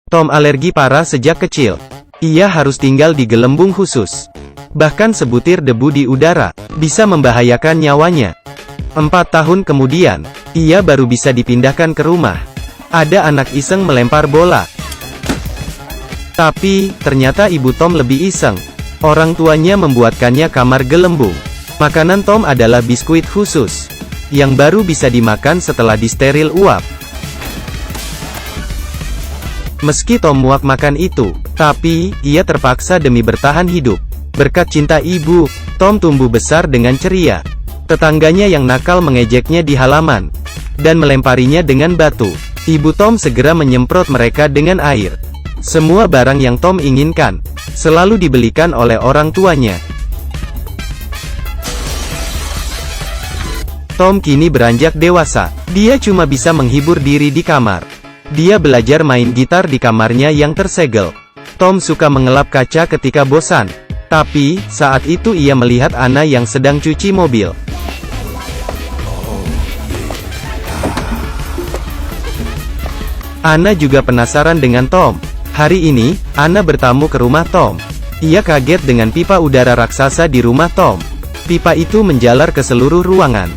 Tom alergi parah sejak kecil. Ia harus tinggal di gelembung khusus. Bahkan sebutir debu di udara bisa membahayakan nyawanya. 4 tahun kemudian, ia baru bisa dipindahkan ke rumah. Ada anak iseng melempar bola. Tapi, ternyata ibu Tom lebih iseng. Orang tuanya membuatkannya kamar gelembung. Makanan Tom adalah biskuit khusus, yang baru bisa dimakan setelah disteril uap. Meski Tom muak makan itu, tapi, ia terpaksa demi bertahan hidup. Berkat cinta ibu, Tom tumbuh besar dengan ceria. Tetangganya yang nakal mengejeknya di halaman, dan melemparinya dengan batu. Ibu Tom segera menyemprot mereka dengan air. Semua barang yang Tom inginkan, selalu dibelikan oleh orang tuanya. Tom kini beranjak dewasa. Dia cuma bisa menghibur diri di kamar. Dia belajar main gitar di kamarnya yang tersegel. Tom suka mengelap kaca ketika bosan. Tapi, saat itu ia melihat Anna yang sedang cuci mobil. Anna juga penasaran dengan Tom. Hari ini, Anna bertamu ke rumah Tom. Ia kaget dengan pipa udara raksasa di rumah Tom. Pipa itu menjalar ke seluruh ruangan.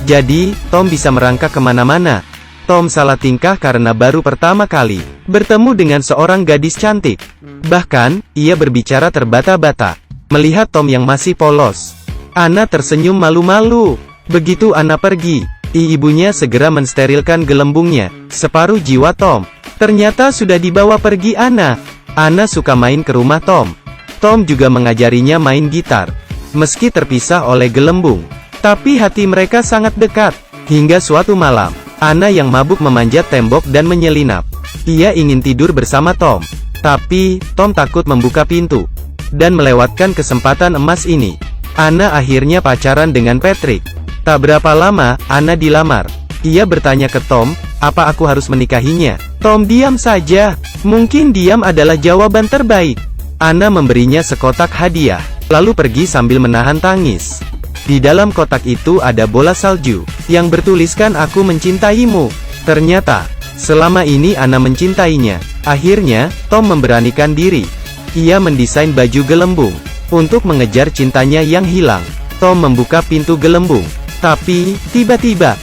Jadi, Tom bisa merangkak kemana-mana. Tom salah tingkah karena baru pertama kali bertemu dengan seorang gadis cantik. Bahkan, ia berbicara terbata-bata. Melihat Tom yang masih polos, Anna tersenyum malu-malu. Begitu Anna pergi, ibunya segera mensterilkan gelembungnya. Separuh jiwa Tom ternyata sudah dibawa pergi Anna. Anna suka main ke rumah Tom. Tom juga mengajarinya main gitar. Meski terpisah oleh gelembung, tapi hati mereka sangat dekat. Hingga suatu malam, Anna yang mabuk memanjat tembok dan menyelinap. Ia ingin tidur bersama Tom. Tapi, Tom takut membuka pintu, dan melewatkan kesempatan emas ini. Anna akhirnya pacaran dengan Patrick. Tak berapa lama, Anna dilamar. Ia bertanya ke Tom, apa aku harus menikahinya? Tom diam saja. Mungkin diam adalah jawaban terbaik. Anna memberinya sekotak hadiah, lalu pergi sambil menahan tangis. Di dalam kotak itu ada bola salju, yang bertuliskan aku mencintaimu. Ternyata, selama ini Anna mencintainya. Akhirnya, Tom memberanikan diri. Ia mendesain baju gelembung, untuk mengejar cintanya yang hilang. Tom membuka pintu gelembung. Tapi, tiba-tiba,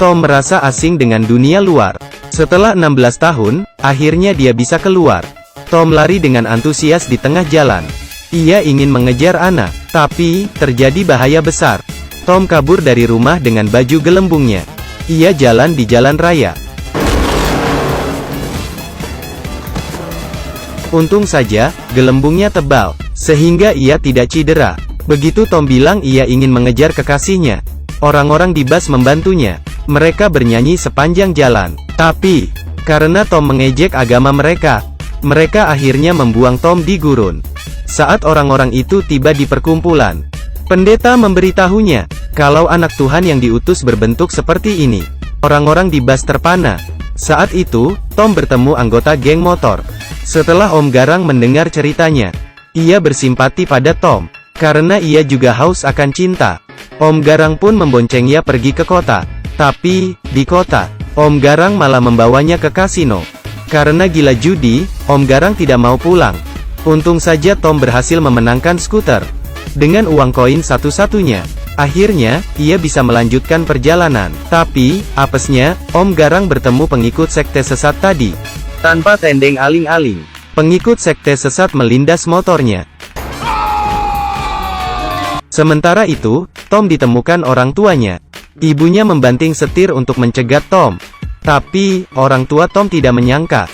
Tom merasa asing dengan dunia luar. Setelah 16 tahun, akhirnya dia bisa keluar. Tom lari dengan antusias di tengah jalan. Ia ingin mengejar Anna, tapi, terjadi bahaya besar. Tom kabur dari rumah dengan baju gelembungnya. Ia jalan di jalan raya. Untung saja, gelembungnya tebal, sehingga ia tidak cedera. Begitu Tom bilang ia ingin mengejar kekasihnya, orang-orang di bus membantunya. Mereka bernyanyi sepanjang jalan. Tapi, karena Tom mengejek agama mereka akhirnya membuang Tom di gurun. Saat orang-orang itu tiba di perkumpulan, pendeta memberitahunya, kalau anak Tuhan yang diutus berbentuk seperti ini. Orang-orang di bus terpana. Saat itu, Tom bertemu anggota geng motor. Setelah Om Garang mendengar ceritanya, ia bersimpati pada Tom, karena ia juga haus akan cinta. Om Garang pun memboncengnya pergi ke kota. Tapi, di kota, Om Garang malah membawanya ke kasino. Karena gila judi, Om Garang tidak mau pulang. Untung saja Tom berhasil memenangkan skuter. Dengan uang koin satu-satunya, akhirnya, ia bisa melanjutkan perjalanan. Tapi, apesnya, Om Garang bertemu pengikut sekte sesat tadi. Tanpa tendeng aling-aling, pengikut sekte sesat melindas motornya. Sementara itu, Tom ditemukan orang tuanya. Ibunya membanting setir untuk mencegat Tom. Tapi, orang tua Tom tidak menyangka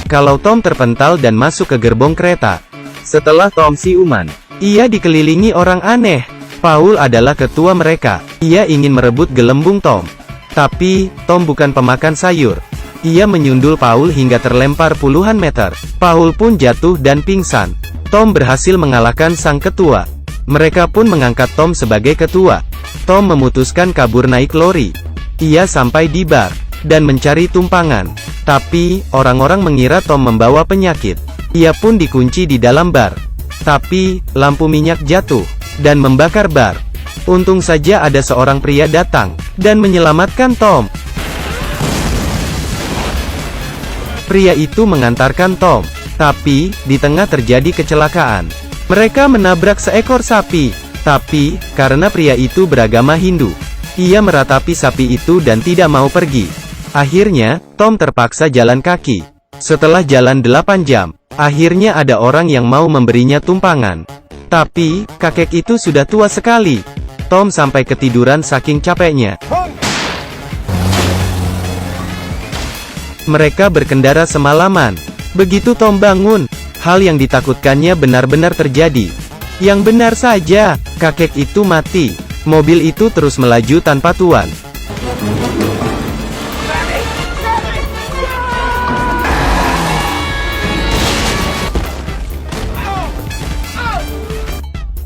kalau Tom terpental dan masuk ke gerbong kereta. Setelah Tom siuman, ia dikelilingi orang aneh. Paul adalah ketua mereka. Ia ingin merebut gelembung Tom. Tapi, Tom bukan pemakan sayur. Ia menyundul Paul hingga terlempar puluhan meter. Paul pun jatuh dan pingsan. Tom berhasil mengalahkan sang ketua. Mereka pun mengangkat Tom sebagai ketua. Tom memutuskan kabur naik lori. Ia sampai di bar, dan mencari tumpangan. Tapi, orang-orang mengira Tom membawa penyakit. Ia pun dikunci di dalam bar. Tapi, lampu minyak jatuh, dan membakar bar. Untung saja ada seorang pria datang dan menyelamatkan Tom. Pria itu mengantarkan Tom, tapi di tengah terjadi kecelakaan. Mereka menabrak seekor sapi, tapi karena pria itu beragama Hindu, ia meratapi sapi itu dan tidak mau pergi. Akhirnya, Tom terpaksa jalan kaki. Setelah jalan 8 jam, akhirnya ada orang yang mau memberinya tumpangan. Tapi, kakek itu sudah tua sekali. Tom sampai ketiduran saking capeknya. Mereka berkendara semalaman. Begitu Tom bangun, hal yang ditakutkannya benar-benar terjadi. Yang benar saja, kakek itu mati. Mobil itu terus melaju tanpa tuan.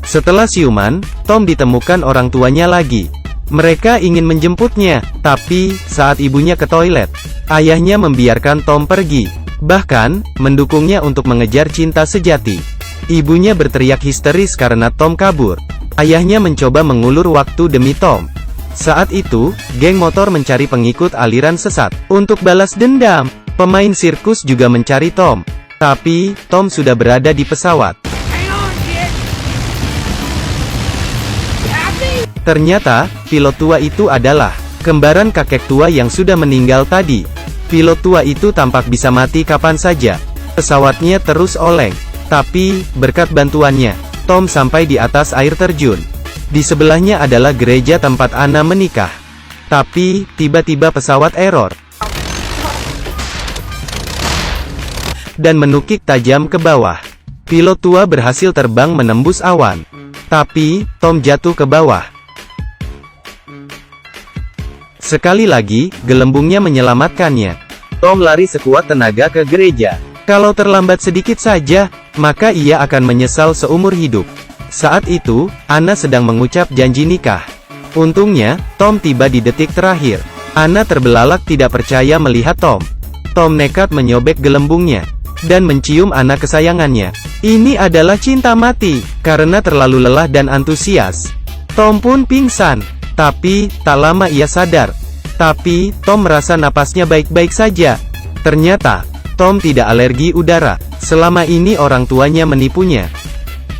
Setelah siuman, Tom ditemukan orang tuanya lagi. Mereka ingin menjemputnya, tapi saat ibunya ke toilet, ayahnya membiarkan Tom pergi. Bahkan, mendukungnya untuk mengejar cinta sejati. Ibunya berteriak histeris karena Tom kabur. Ayahnya mencoba mengulur waktu demi Tom. Saat itu, geng motor mencari pengikut aliran sesat. Untuk balas dendam, pemain sirkus juga mencari Tom. Tapi, Tom sudah berada di pesawat. Ternyata, pilot tua itu adalah kembaran kakek tua yang sudah meninggal tadi. Pilot tua itu tampak bisa mati kapan saja. Pesawatnya terus oleng. Tapi, berkat bantuannya, Tom sampai di atas air terjun. Di sebelahnya adalah gereja tempat Anna menikah. Tapi, tiba-tiba pesawat error dan menukik tajam ke bawah. Pilot tua berhasil terbang menembus awan. Tapi, Tom jatuh ke bawah. Sekali lagi, gelembungnya menyelamatkannya. Tom lari sekuat tenaga ke gereja. Kalau terlambat sedikit saja, maka ia akan menyesal seumur hidup. Saat itu, Anna sedang mengucap janji nikah. Untungnya, Tom tiba di detik terakhir. Anna terbelalak tidak percaya melihat Tom. Tom nekat menyobek gelembungnya dan mencium anak kesayangannya. Ini adalah cinta mati. Karena terlalu lelah dan antusias, Tom pun pingsan. Tapi, tak lama ia sadar. Tapi, Tom merasa napasnya baik-baik saja. Ternyata, Tom tidak alergi udara. Selama ini orang tuanya menipunya.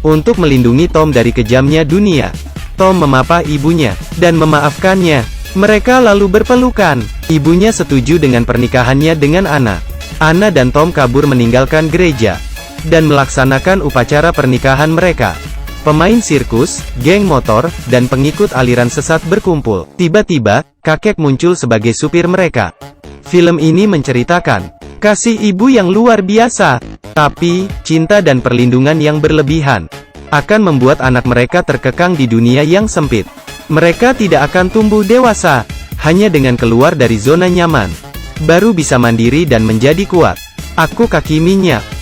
Untuk melindungi Tom dari kejamnya dunia, Tom memapah ibunya, dan memaafkannya. Mereka lalu berpelukan. Ibunya setuju dengan pernikahannya dengan Anna. Anna dan Tom kabur meninggalkan gereja, dan melaksanakan upacara pernikahan mereka. Pemain sirkus, geng motor, dan pengikut aliran sesat berkumpul. Tiba-tiba, kakek muncul sebagai supir mereka. Film ini menceritakan kasih ibu yang luar biasa, tapi cinta dan perlindungan yang berlebihan akan membuat anak mereka terkekang di dunia yang sempit. Mereka tidak akan tumbuh dewasa, hanya dengan keluar dari zona nyaman, baru bisa mandiri dan menjadi kuat. Aku kaki minyak.